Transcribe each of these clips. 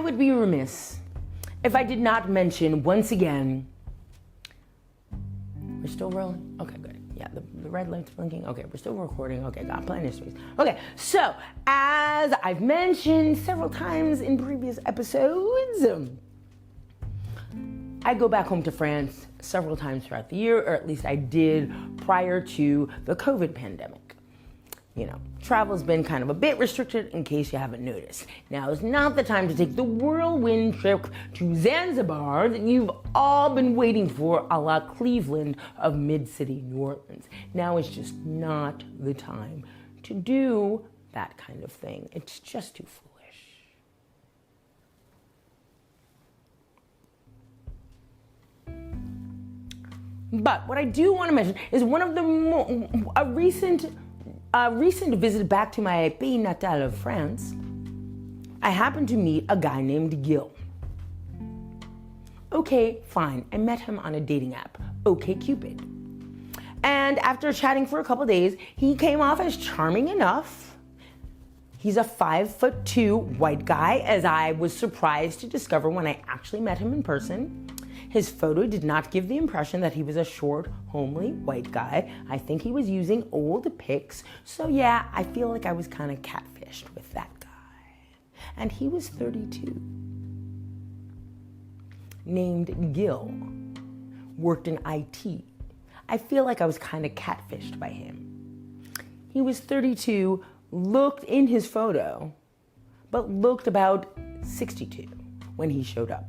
I would be remiss if I did not mention once again, we're still rolling? Okay, good. Yeah, the red light's blinking. Okay, we're still recording. Okay, got plenty of space. Okay, so as I've mentioned several times in previous episodes, I go back home to France several times throughout the year, or at least I did prior to the COVID pandemic. You know, travel's been kind of a bit restricted in case you haven't noticed. Now is not the time to take the whirlwind trip to Zanzibar that you've all been waiting for, a la Cleveland of mid-city New Orleans. Now is just not the time to do that kind of thing. It's just too foolish. But what I do want to mention is one of the recent visit back to my pays natal of France, I happened to meet a guy named Gil. Okay, fine, I met him on a dating app, OkCupid. And after chatting for a couple days, he came off as charming enough. He's a 5'2" white guy, as I was surprised to discover when I actually met him in person. His photo did not give the impression that he was a short, homely white guy. I think he was using old pics. So yeah, I feel like I was kind of catfished with that guy. And he was 32. Named Gil. Worked in IT. I feel like I was kind of catfished by him. He was 32, looked in his photo, but looked about 62 when he showed up.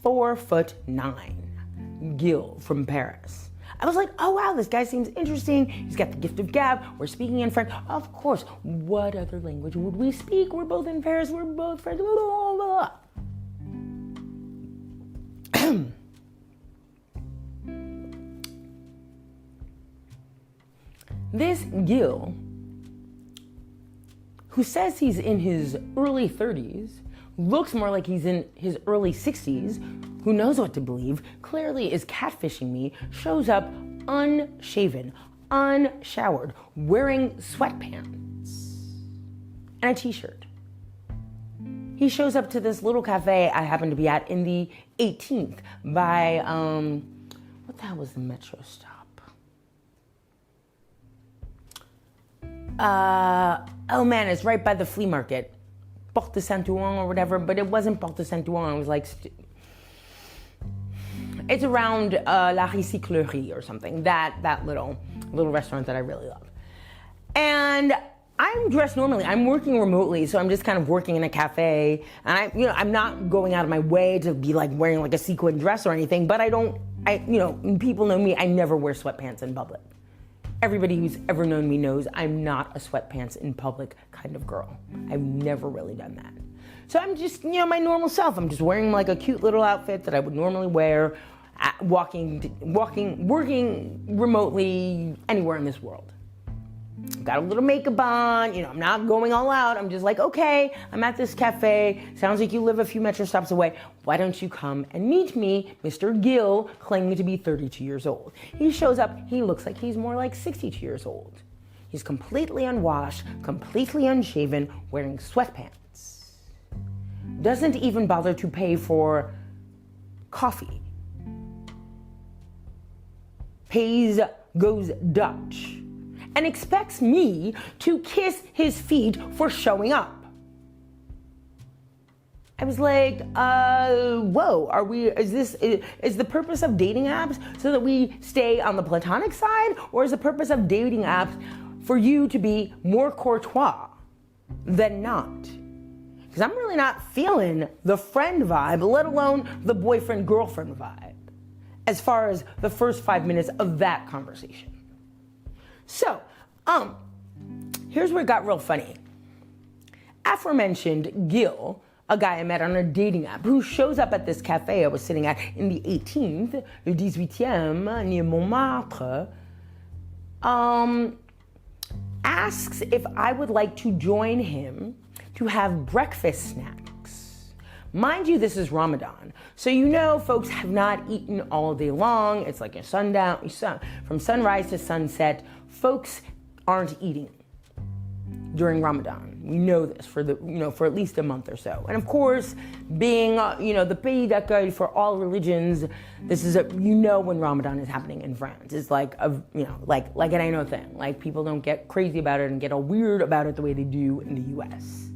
4'9", Gil from Paris. I was like, oh wow, this guy seems interesting. He's got the gift of gab. We're speaking in French. Of course, what other language would we speak? We're both in Paris. We're both French. Blah, blah, blah. This Gil, who says he's in his early 30s, looks more like he's in his early 60s, who knows what to believe, clearly is catfishing me, shows up unshaven, unshowered, wearing sweatpants and a t-shirt. He shows up to this little cafe I happen to be at in the 18th by, what the hell was the metro stop? Oh man, it's right by the flea market. Porte de Saint-Ouen or whatever, but it wasn't Porte de Saint-Ouen. It was like, it's around La Recyclerie or something. That little restaurant that I really love. And I'm dressed normally. I'm working remotely, so I'm just kind of working in a cafe. And I'm not going out of my way to be like wearing like a sequin dress or anything. But people know me. I never wear sweatpants in public. Everybody who's ever known me knows I'm not a sweatpants in public kind of girl. I've never really done that. So I'm just, my normal self. I'm just wearing like a cute little outfit that I would normally wear, working remotely anywhere in this world. Got a little makeup on, I'm not going all out. I'm just like, okay, I'm at this cafe. Sounds like you live a few metro stops away. Why don't you come and meet me, Mr. Gil, claiming to be 32 years old. He shows up, he looks like he's more like 62 years old. He's completely unwashed, completely unshaven, wearing sweatpants. Doesn't even bother to pay for coffee. Goes Dutch. And expects me to kiss his feet for showing up. I was like, whoa, is the purpose of dating apps so that we stay on the platonic side? Or is the purpose of dating apps for you to be more courtois than not? Because I'm really not feeling the friend vibe, let alone the boyfriend-girlfriend vibe, as far as the first 5 minutes of that conversation. So, here's where it got real funny. Aforementioned Gil, a guy I met on a dating app, who shows up at this cafe I was sitting at in the 18th, le 18e, near Montmartre, asks if I would like to join him to have breakfast snacks. Mind you, this is Ramadan, so folks have not eaten all day long. It's like a from sunrise to sunset. Folks aren't eating during Ramadan. We know this for for at least a month or so. And of course, being the pays d'accueil for all religions, this is when Ramadan is happening in France. It's like an I know thing. Like, people don't get crazy about it and get all weird about it the way they do in the US.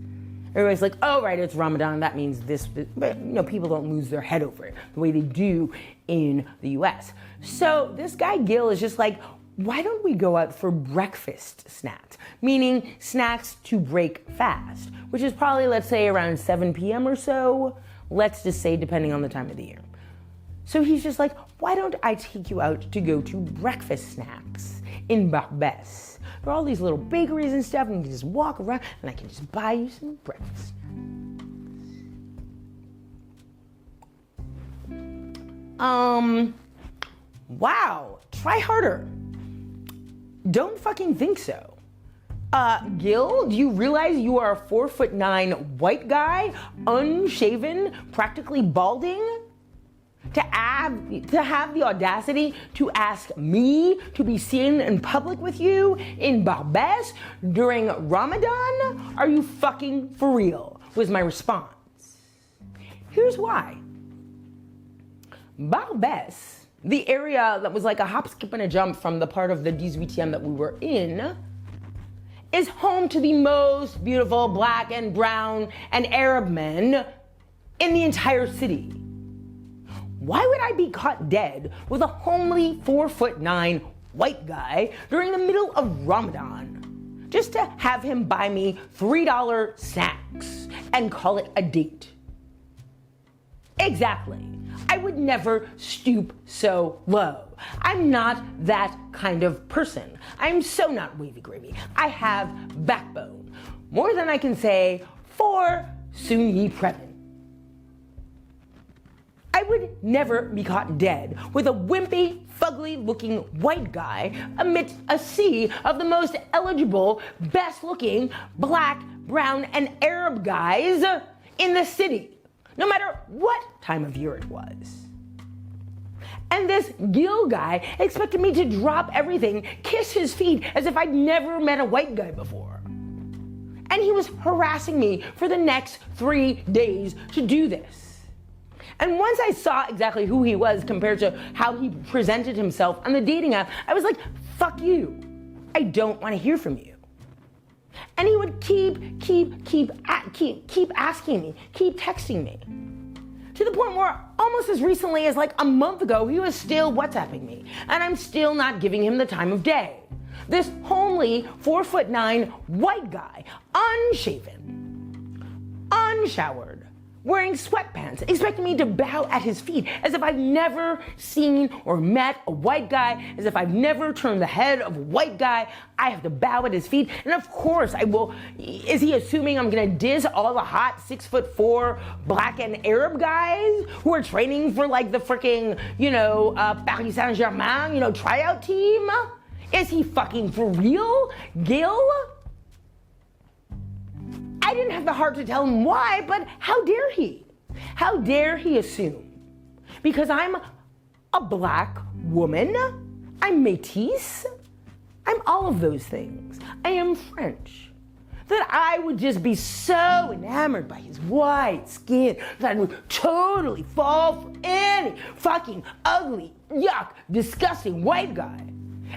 Everybody's like, oh right, it's Ramadan, that means this, but people don't lose their head over it the way they do in the US. So this guy Gil is just like, why don't we go out for breakfast snacks? Meaning snacks to break fast, which is probably, let's say, around 7 p.m. or so. Let's just say, depending on the time of the year. So he's just like, why don't I take you out to go to breakfast snacks in Barbès? There are all these little bakeries and stuff, and you can just walk around, and I can just buy you some breakfast. Wow, try harder. Don't fucking think so. Gil, do you realize you are a 4'9" white guy, unshaven, practically balding? To have the audacity to ask me to be seen in public with you in Barbès during Ramadan? Are you fucking for real? Was my response. Here's why. Barbès, the area that was like a hop, skip, and a jump from the part of the 18e that we were in, is home to the most beautiful black and brown and Arab men in the entire city. Why would I be caught dead with a homely 4'9" white guy during the middle of Ramadan just to have him buy me $3 snacks and call it a date? Exactly. I would never stoop so low. I'm not that kind of person. I'm so not wavy gravy. I have backbone. More than I can say for soon ye previn. I would never be caught dead with a wimpy, fugly-looking white guy amidst a sea of the most eligible, best-looking black, brown, and Arab guys in the city, no matter what time of year it was. And this Gil guy expected me to drop everything, kiss his feet as if I'd never met a white guy before. And he was harassing me for the next 3 days to do this. And once I saw exactly who he was compared to how he presented himself on the dating app, I was like, fuck you. I don't want to hear from you. And he would keep asking me, keep texting me. To the point where almost as recently as like a month ago, he was still WhatsApping me. And I'm still not giving him the time of day. This homely 4'9" white guy, unshaven, unshowered, wearing sweatpants, expecting me to bow at his feet as if I've never seen or met a white guy, as if I've never turned the head of a white guy. I have to bow at his feet. And of course I will. Is he assuming I'm gonna diss all the hot 6'4" black and Arab guys who are training for like the freaking, Paris Saint-Germain, tryout team? Is he fucking for real, Gil? I didn't have the heart to tell him why, but how dare he? How dare he assume? Because I'm a black woman, I'm métisse, I'm all of those things. I am French. That I would just be so enamored by his white skin that I would totally fall for any fucking ugly, yuck, disgusting white guy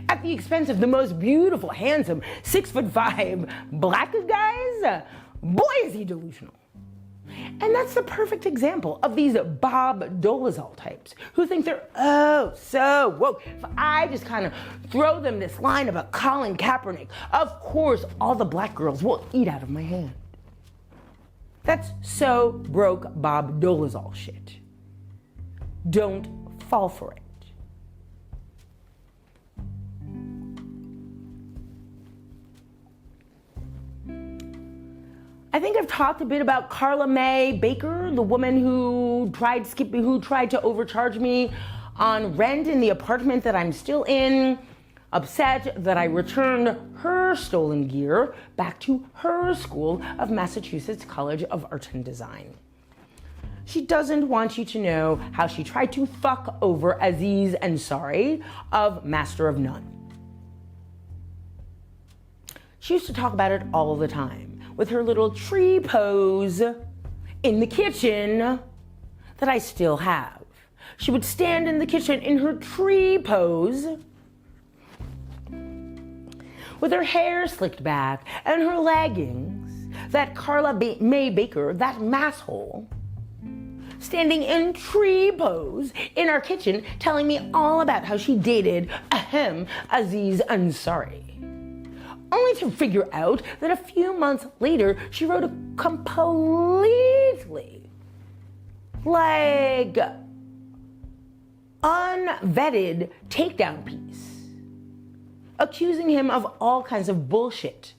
at the expense of the most beautiful, handsome, 6'5" black guys. Boy, is he delusional. And that's the perfect example of these Bob Dolezal types who think they're so woke. If I just kind of throw them this line about Colin Kaepernick, of course all the black girls will eat out of my hand. That's so broke Bob Dolezal shit. Don't fall for it. I think I've talked a bit about Carla Mae Baker, the woman who tried to overcharge me on rent in the apartment that I'm still in, upset that I returned her stolen gear back to her School of Massachusetts College of Art and Design. She doesn't want you to know how she tried to fuck over Aziz Ansari of Master of None. She used to talk about it all the time. with her little tree pose in the kitchen that I still have. She would stand in the kitchen in her tree pose with her hair slicked back and her leggings, that Carla May Baker, that masshole, standing in tree pose in our kitchen telling me all about how she dated Aziz Ansari. Only to figure out that a few months later she wrote a completely unvetted takedown piece accusing him of all kinds of bullshit